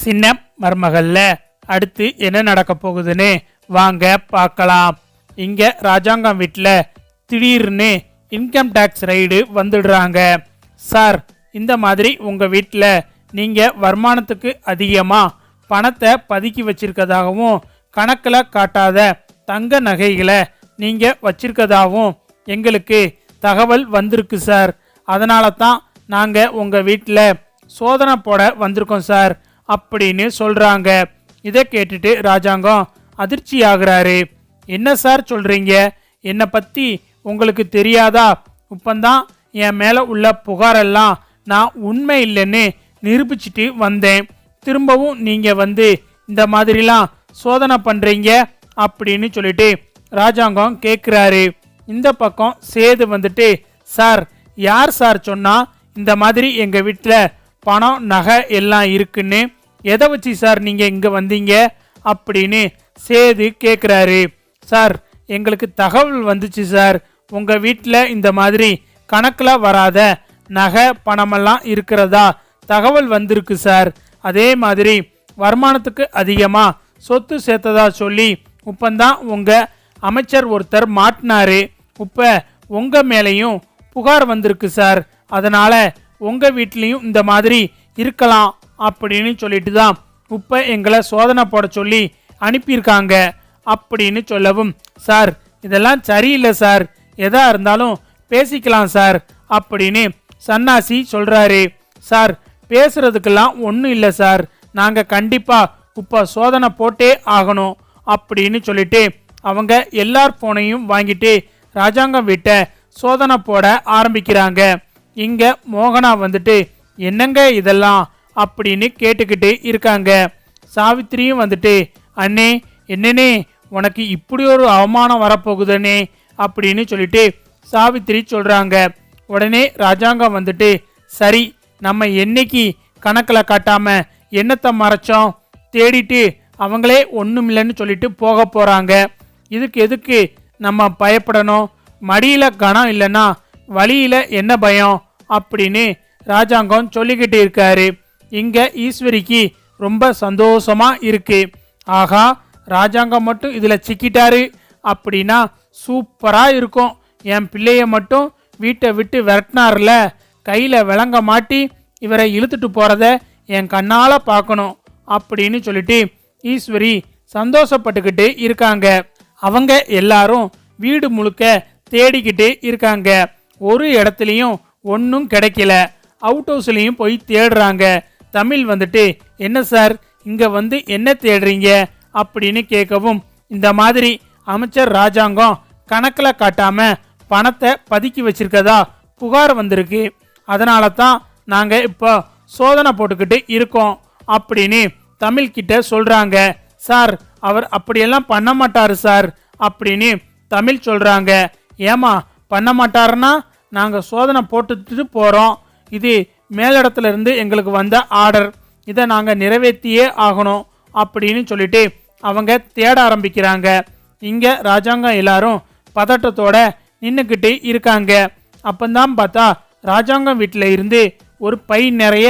சின்ன மருமகள்ல அடுத்து என்ன நடக்க போகுதுன்னு வாங்க பார்க்கலாம். இங்க ராஜாங்கம் வீட்டில் திடீர்னு இன்கம் டேக்ஸ் ரைடு வந்துடுறாங்க. சார், இந்த மாதிரி உங்க வீட்டில் நீங்க வருமானத்துக்கு அதிகமாக பணத்தை பதுக்கி வச்சிருக்கதாகவும் கணக்கில் காட்டாத தங்க நகைகளை நீங்க வச்சிருக்கதாகவும் எங்களுக்கு தகவல் வந்திருக்கு சார். அதனால தான் நாங்கள் உங்கள் வீட்டில் சோதனை போட வந்திருக்கோம் சார் அப்படின்னு சொல்கிறாங்க. இதை கேட்டுட்டு ராஜாங்கம் அதிர்ச்சி ஆகுறாரு. என்ன சார் சொல்கிறீங்க? என்னை பற்றி உங்களுக்கு தெரியாதா? இப்போந்தான் என் மேலே உள்ள புகாரெல்லாம் நான் உண்மை இல்லைன்னு நிரூபிச்சுட்டு வந்தேன். திரும்பவும் நீங்கள் வந்து இந்த மாதிரிலாம் சோதனை பண்ணுறீங்க அப்படின்னு சொல்லிட்டு ராஜாங்கம் கேட்குறாரு. இந்த பக்கம் சேது வந்துட்டு, சார், யார் சார் சொன்னா இந்த மாதிரி எங்கள் வீட்டில் பணம் நகை எல்லாம் இருக்குன்னு? எதை வச்சு சார் நீங்கள் இங்கே வந்தீங்க அப்படின்னு சேது கேட்குறாரு. சார், எங்களுக்கு தகவல் வந்துச்சு சார். உங்கள் வீட்டில் இந்த மாதிரி கணக்கில் வராத நகை பணமெல்லாம் இருக்கிறதா தகவல் வந்திருக்கு சார். அதே மாதிரி வருமானத்துக்கு அதிகமாக சொத்து சேர்த்ததா சொல்லி இப்பந்தான் உங்கள் அமைச்சர் ஒருத்தர் மாட்டினாரு. இப்போ உங்கள் மேலேயும் புகார் வந்திருக்கு சார். அதனால் உங்கள் வீட்லேயும் இந்த மாதிரி இருக்கலாம் அப்படின்னு சொல்லிட்டு தான் இப்போ எங்களை சோதனை போட சொல்லி அனுப்பியிருக்காங்க அப்படின்னு சொல்லவும், சார், இதெல்லாம் சரியில்லை சார், எதா இருந்தாலும் பேசிக்கலாம் சார் அப்படின்னு சன்னாசி சொல்கிறாரு. சார், பேசுறதுக்கெல்லாம் ஒன்றும் இல்லை சார், நாங்கள் கண்டிப்பாக இப்போ சோதனை போட்டே ஆகணும் அப்படின்னு சொல்லிட்டு அவங்க எல்லார் போனையும் வாங்கிட்டு ராஜாங்கம் வீட்டை சோதனை போட ஆரம்பிக்கிறாங்க. இங்க மோகனா வந்துட்டு, என்னங்க இதெல்லாம் அப்படின்னு கேட்டுக்கிட்டு இருக்காங்க. சாவித்திரியும் வந்துட்டு, அண்ணே, என்னன்னே உனக்கு இப்படி ஒரு அவமானம் வரப்போகுதுன்னே அப்படின்னு சொல்லிட்டு சாவித்திரி சொல்றாங்க. உடனே ராஜாங்கம் வந்துட்டு, சரி, நம்ம என்னைக்கு கணக்கில் காட்டாம என்னத்தை மறைச்சோம், தேடிட்டு அவங்களே ஒன்றுமில்லைன்னு சொல்லிட்டு போக போறாங்க. இதுக்கு எதுக்கு நம்ம பயப்படணும்? மடியில கணம் இல்லைன்னா வழியில என்ன பயம் அப்படின்னு ராஜாங்கம் சொல்லிக்கிட்டு இருக்காரு. இங்க ஈஸ்வரிக்கு ரொம்ப சந்தோஷமா இருக்கு. ஆகா, ராஜாங்கம் மட்டும் இதுல சிக்கிட்டாரு அப்படின்னா சூப்பரா இருக்கும். என் பிள்ளைய மட்டும் வீட்டை விட்டு விரட்டினார்ல, கையில விளங்க மாட்டி இவரை இழுத்துட்டு போறத என் கண்ணால பார்க்கணும் அப்படின்னு சொல்லிட்டு ஈஸ்வரி சந்தோஷப்பட்டுக்கிட்டு இருக்காங்க. அவங்க எல்லாரும் வீடு முழுக்க தேடிக்கிட்டு இருக்காங்க. ஒரு இடத்துலையும் ஒன்றும் கிடைக்கல. அவுட் ஹவுஸ்லையும் போய் தேடுறாங்க. தமிழ் வந்துட்டு, என்ன சார், இங்கே வந்து என்ன தேடுறீங்க அப்படின்னு கேட்கவும், இந்த மாதிரி அமைச்சர் ராஜாங்கம் கணக்கில் காட்டாம பணத்தை பதுக்கி வச்சிருக்கதா புகார் வந்திருக்கு. அதனால தான் நாங்கள் இப்போ சோதனை போட்டுக்கிட்டு இருக்கோம் அப்படின்னு தமிழ்கிட்ட சொல்கிறாங்க. சார், அவர் அப்படியெல்லாம் பண்ண மாட்டாரு சார் அப்படின்னு தமிழ் சொல்கிறாங்க. ஏமா பண்ண மாட்டாருன்னா நாங்கள் சோதனை போட்டுட்டு போகிறோம். இது மேலிடத்துல இருந்து எங்களுக்கு வந்த ஆர்டர், இதை நாங்கள் நிறைவேற்றியே ஆகணும் அப்படின்னு சொல்லிட்டு அவங்க தேட ஆரம்பிக்கிறாங்க. இங்கே ராஜாங்கம் எல்லாரும் பதட்டத்தோட நின்றுக்கிட்டு இருக்காங்க. அப்பந்தான் பார்த்தா ராஜாங்கம் வீட்டில் இருந்து ஒரு பை நிறைய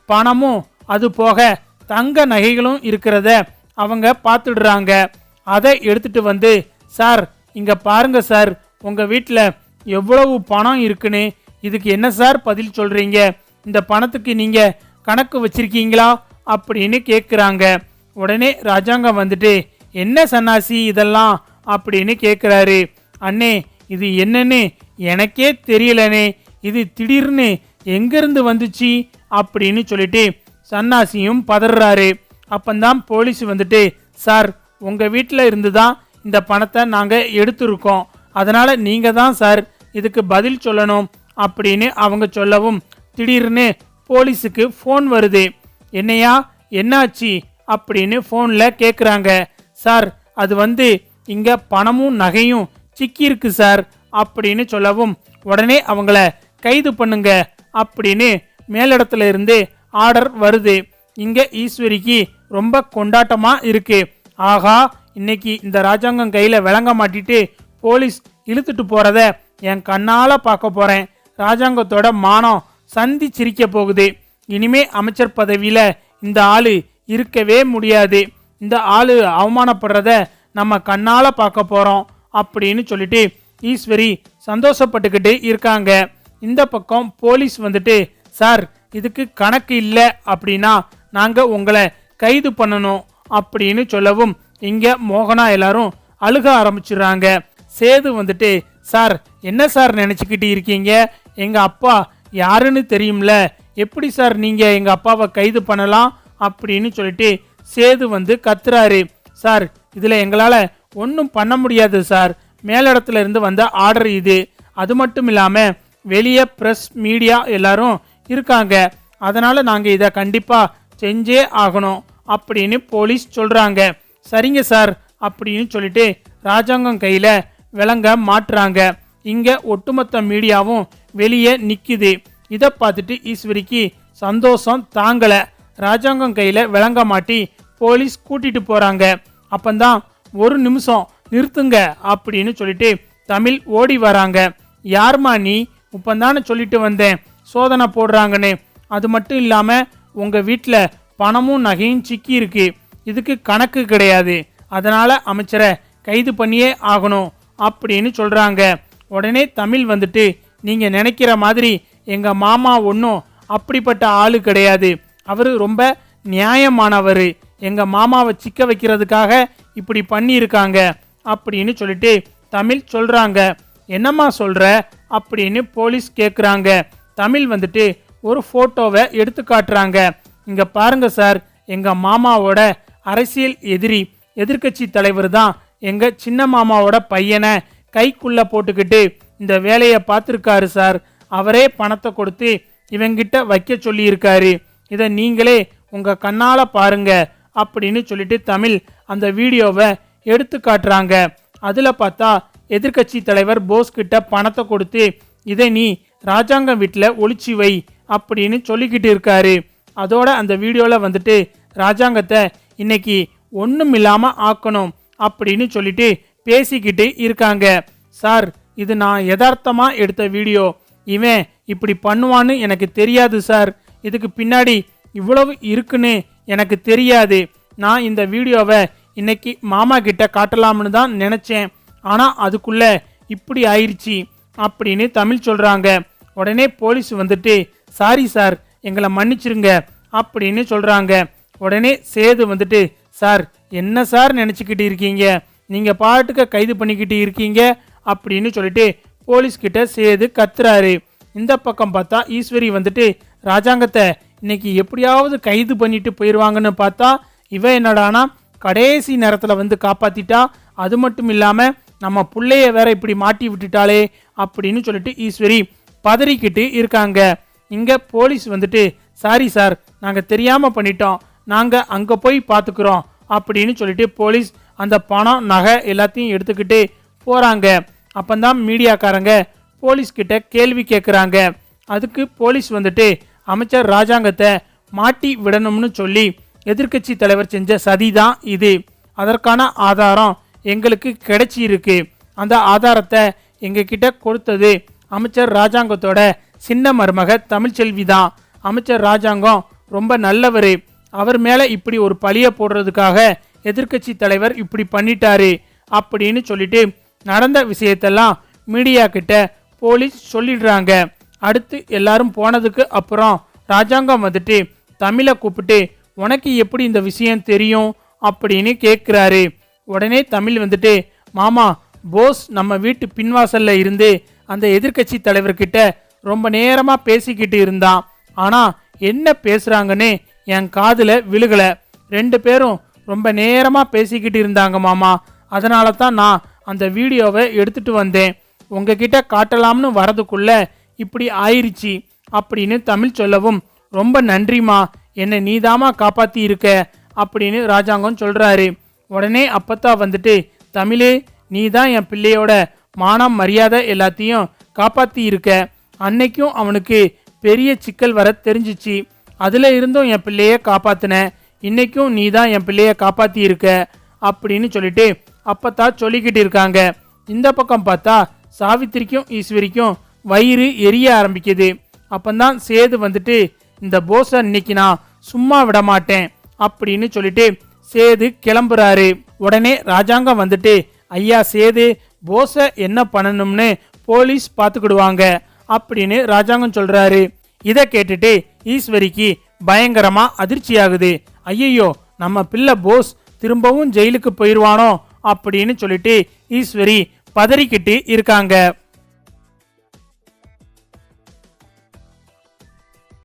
பணமும் அது போக தங்க நகைகளும் இருக்கிறத அவங்க பார்த்துடுறாங்க. அதை எடுத்துட்டு வந்து, சார், இங்கே பாருங்க சார், உங்கள் வீட்டில் எவ்வளவு பணம் இருக்குன்னு. இதுக்கு என்ன சார் பதில் சொல்கிறீங்க? இந்த பணத்துக்கு நீங்கள் கணக்கு வச்சிருக்கீங்களா அப்படின்னு கேட்குறாங்க. உடனே ராஜாங்கம் வந்துட்டு, என்ன சன்னாசி இதெல்லாம் அப்படின்னு கேட்குறாரு. அண்ணே, இது என்னன்னு எனக்கே தெரியலனே, இது திடீர்னு எங்கேருந்து வந்துச்சு அப்படின்னு சொல்லிட்டு சன்னாசியும் பதறாரு. அப்பந்தான் போலீஸ் வந்துட்டு, சார், உங்கள் வீட்டில் இருந்து தான் இந்த பணத்தை நாங்கள் எடுத்துருக்கோம், அதனால் நீங்கள் தான் சார் இதுக்கு பதில் சொல்லணும் அப்படின்னு அவங்க சொல்லவும், திடீர்னு போலீஸுக்கு ஃபோன் வருது. என்னையா, என்னாச்சு அப்படின்னு ஃபோனில் கேட்குறாங்க. சார், அது வந்து இங்கே பணமும் நகையும் சிக்கியிருக்கு சார் அப்படின்னு சொல்லவும், உடனே அவங்கள கைது பண்ணுங்க அப்படின்னு மேலிடத்துல இருந்து ஆர்டர் வருது. இங்கே ஈஸ்வரிக்கு ரொம்ப கொண்டாட்டமாக இருக்கு. ஆகா, இன்னைக்கு இந்த ராஜாங்கம் கையில் விளங்க மாட்டிட்டு போலீஸ் இழுத்துட்டு போகிறத என் கண்ணால் பார்க்க போகிறேன். ராஜாங்கத்தோட மானம் சந்தி சிரிக்க போகுது. இனிமே அமைச்சர் பதவியில் இந்த ஆளு இருக்கவே முடியாது. இந்த ஆளு அவமானப்படுறத நம்ம கண்ணால பார்க்க போறோம் அப்படின்னு சொல்லிட்டு ஈஸ்வரி சந்தோஷப்பட்டுக்கிட்டு இருக்காங்க. இந்த பக்கம் போலீஸ் வந்துட்டு, சார் இதுக்கு கணக்கு இல்லை அப்படின்னா நாங்க உங்களை கைது பண்ணணும் அப்படின்னு சொல்லவும் இங்க மோகனா எல்லாரும் அழுக ஆரம்பிச்சிடுறாங்க. சேது வந்துட்டு, சார் என்ன சார் நினைச்சுக்கிட்டு இருக்கீங்க? எங்க அப்பா யாருன்னு தெரியும்ல, எப்படி சார் நீங்க எங்க அப்பாவை கைது பண்ணலாம் அப்படின்னு சொல்லிட்டு சேது வந்து கத்துறாரு. சார் இதுல எங்களால ஒன்றும் பண்ண முடியாது சார், மேலிடத்துல இருந்து வந்த ஆர்டர் இது. அது மட்டும் இல்லாம வெளியே பிரஸ் மீடியா எல்லாரும் இருக்காங்க, அதனால நாங்க இதை கண்டிப்பா செஞ்சே ஆகணும் அப்படின்னு போலீஸ் சொல்றாங்க. சரிங்க சார் அப்படின்னு சொல்லிட்டு ராஜாங்கம் கையில விலங்க மாட்டுறாங்க. இங்க ஒட்டுமொத்த மீடியாவும் வெளியே நிக்குது. இதை பார்த்துட்டு ஈஸ்வரிக்கு சந்தோஷம் தாங்கல. ராஜாங்கம் கையில விலங்க மாட்டி போலீஸ் கூட்டிட்டு போறாங்க. அப்பந்தான், ஒரு நிமிஷம் நிறுத்துங்க அப்படின்னு சொல்லிட்டு தமிழ் ஓடி வராங்க. யார்மா நீ? இப்பந்தானே சொல்லிட்டு வந்தேன் சோதனை போடுறாங்கன்னு. அது மட்டும் இல்லாம உங்க வீட்டில் பணமும் நகையும் சிக்கி இருக்கு, இதுக்கு கணக்கு கிடையாது, அதனால அமைச்சரை கைது பண்ணியே ஆகணும் அப்படின்னு சொல்றாங்க. உடனே தமிழ் வந்துட்டு, நீங்க நினைக்கிற மாதிரி எங்க மாமா ஒன்றும் அப்படிப்பட்ட ஆளு கிடையாது, அவரு ரொம்ப நியாயமானவர், எங்க மாமாவை சிக்க வைக்கிறதுக்காக இப்படி பண்ணியிருக்காங்க அப்படின்னு சொல்லிட்டு தமிழ் சொல்றாங்க. என்னம்மா சொல்ற அப்படின்னு போலீஸ் கேட்குறாங்க. தமிழ் வந்துட்டு ஒரு போட்டோவை எடுத்து காட்டுறாங்க. இங்க பாருங்க சார், எங்க மாமாவோட அரசியல் எதிர்கட்சி தலைவர் தான் எங்க சின்ன மாமாவோட பையனை கைக்குள்ள போட்டுக்கிட்டு இந்த வேலையை பார்த்துருக்காரு சார். அவரே பணத்தை கொடுத்து இவங்கிட்ட வைக்க சொல்லி இருக்காரு. இதை நீங்களே உங்க கண்ணால பாருங்க அப்படின்னு சொல்லிட்டு தமிழ் அந்த வீடியோவை எடுத்து காட்டுறாங்க. அதுல பார்த்தா எதிர்கட்சி தலைவர் போஸ் கிட்ட பணத்தை கொடுத்து இதை நீ ராஜாங்க வீட்டில் ஒளிச்சு வை அப்படின்னு சொல்லிக்கிட்டு இருக்காரு. அதோட அந்த வீடியோல வந்துட்டு ராஜாங்கத்தை இன்னைக்கு ஒன்றும் இல்லாம ஆக்கணும் அப்படின்னு சொல்லிட்டு பேசிக்கிட்டு இருக்காங்க. சார் இது நான் யதார்த்தமா எடுத்த வீடியோ, இவன் இப்படி பண்ணுவான்னு எனக்கு தெரியாது சார், இதுக்கு பின்னாடி இவ்வளவு இருக்குன்னு எனக்கு தெரியாது. நான் இந்த வீடியோவை இன்னைக்கு மாமா கிட்ட காட்டலாம்னு தான் நினைச்சேன், ஆனா அதுக்குள்ள இப்படி ஆயிடுச்சு அப்படின்னு தமிழ் சொல்றாங்க. உடனே போலீஸ் வந்துட்டு, சாரி சார் எங்களை மன்னிச்சிருங்க அப்படின்னு சொல்றாங்க. உடனே சேது வந்துட்டு, சார் என்ன சார் நினைச்சுக்கிட்டு இருக்கீங்க, நீங்க பாட்டுக்க கைது பண்ணிக்கிட்டு இருக்கீங்க அப்படின்னு சொல்லிட்டு போலீஸ் கிட்ட சேது கத்துறாரு. இந்த பக்கம் பார்த்தா ஈஸ்வரி வந்துட்டு, ராஜாங்கத்தை இன்னைக்கு எப்படியாவது கைது பண்ணிட்டு போயிடுவாங்கன்னு பார்த்தா இவ என்னடானா கடைசி நேரத்தில் வந்து காப்பாத்திட்டா, அது மட்டும் இல்லாம நம்ம புள்ளைய வேற இப்படி மாட்டி விட்டுட்டாளே அப்படின்னு சொல்லிட்டு ஈஸ்வரி பதறிக்கிட்டு இருக்காங்க. இங்க போலீஸ் வந்துட்டு, சாரி சார் நாங்க தெரியாம பண்ணிட்டோம், நாங்க அங்க போய் பாத்துக்கிறோம் அப்படின்னு சொல்லிட்டு போலீஸ் அந்த பணம் நகை எல்லாத்தையும் எடுத்துக்கிட்டு போறாங்க. அப்பந்தான் மீடியாக்காரங்க போலீஸ் கிட்ட கேள்வி கேட்குறாங்க. அதுக்கு போலீஸ் வந்துட்டு, அமைச்சர் ராஜாங்கத்தை மாட்டி விடணும்னு சொல்லி எதிர்கட்சி தலைவர் செஞ்ச சதிதான் இது, அதற்கான ஆதாரம் எங்களுக்கு கிடைச்சி இருக்கு, அந்த ஆதாரத்தை எங்க கிட்ட கொடுத்தது அமைச்சர் ராஜாங்கத்தோட சின்ன மருமக தமிழ்ச்செல்வி தான். அமைச்சர் ராஜாங்கம் ரொம்ப நல்லவர், அவர் மேல இப்படி ஒரு பழிய போடுறதுக்காக எதிர்கட்சி தலைவர் இப்படி பண்ணிட்டாரு அப்படின்னு சொல்லிட்டு நடந்த விஷயத்தெல்லாம் மீடியா கிட்ட போலீஸ் சொல்லிடுறாங்க. அடுத்து எல்லாரும் போனதுக்கு அப்புறம் ராஜாங்கம் வந்துட்டு தமிழை கூப்பிட்டு, உனக்கு எப்படி இந்த விஷயம் தெரியும் அப்படின்னு கேட்குறாரு. உடனே தமிழ் வந்துட்டு, மாமா போஸ் நம்ம வீட்டு பின்வாசல்ல இருந்து அந்த எதிர்கட்சி தலைவர்கிட்ட ரொம்ப நேரமா பேசிக்கிட்டு இருந்தான், ஆனா என்ன பேசுறாங்கன்னு என் காதுல விழுகல, 2 பேரும் ரொம்ப நேரமா பேசிக்கிட்டு இருந்தாங்க மாமா, அதனால தான் நான் அந்த வீடியோவை எடுத்துட்டு வந்தேன், உங்ககிட்ட காட்டலாம்னு வரதுக்குள்ள இப்படி ஆயிருச்சு அப்படின்னு தமிழ் சொல்லவும், ரொம்ப நன்றிமா, என்னை நீதாமா காப்பாத்தி இருக்க அப்படின்னு ராஜாங்கம் சொல்றாரு. உடனே அப்பத்தா வந்துட்டு, தமிழே நீ தான் என் பிள்ளையோட மானம் மரியாதை எல்லாத்தையும் காப்பாத்தி இருக்க, அன்னைக்கும் அவனுக்கு பெரிய சிக்கல் வர தெரிஞ்சிச்சு, அதுல இருந்தும் என் பிள்ளைய காப்பாத்தின, இன்னைக்கும் நீ தான் என் பிள்ளைய காப்பாத்தி இருக்க அப்படின்னு சொல்லிட்டு அப்பத்தா சொல்லிக்கிட்டு இருக்காங்க. இந்த பக்கம் பார்த்தா சாவித்திரிக்கும் ஈஸ்வரிக்கும் வயிறு எரிய ஆரம்பிக்குது. அப்பந்தான் சேது வந்துட்டு, இந்த போஸை இன்னைக்கு நான் சும்மா விட மாட்டேன், அப்படின்னு சொல்லிட்டு சேது கிளம்புறாரு. உடனே ராஜாங்கம் வந்துட்டு, ஐயா சேது, போஸை என்ன பண்ணணும்னு போலீஸ் பார்த்துக்கிடுவாங்க அப்படின்னு ராஜாங்கம் சொல்றாரு. இதை கேட்டுட்டு ஈஸ்வரிக்கு பயங்கரமா அதிர்ச்சி ஆகுது. ஐயையோ, நம்ம பிள்ளை போஸ் திரும்பவும் ஜெயிலுக்கு போயிடுவானோ அப்படின்னு சொல்லிட்டு ஈஸ்வரி பதறிக்கிட்டு இருக்காங்க.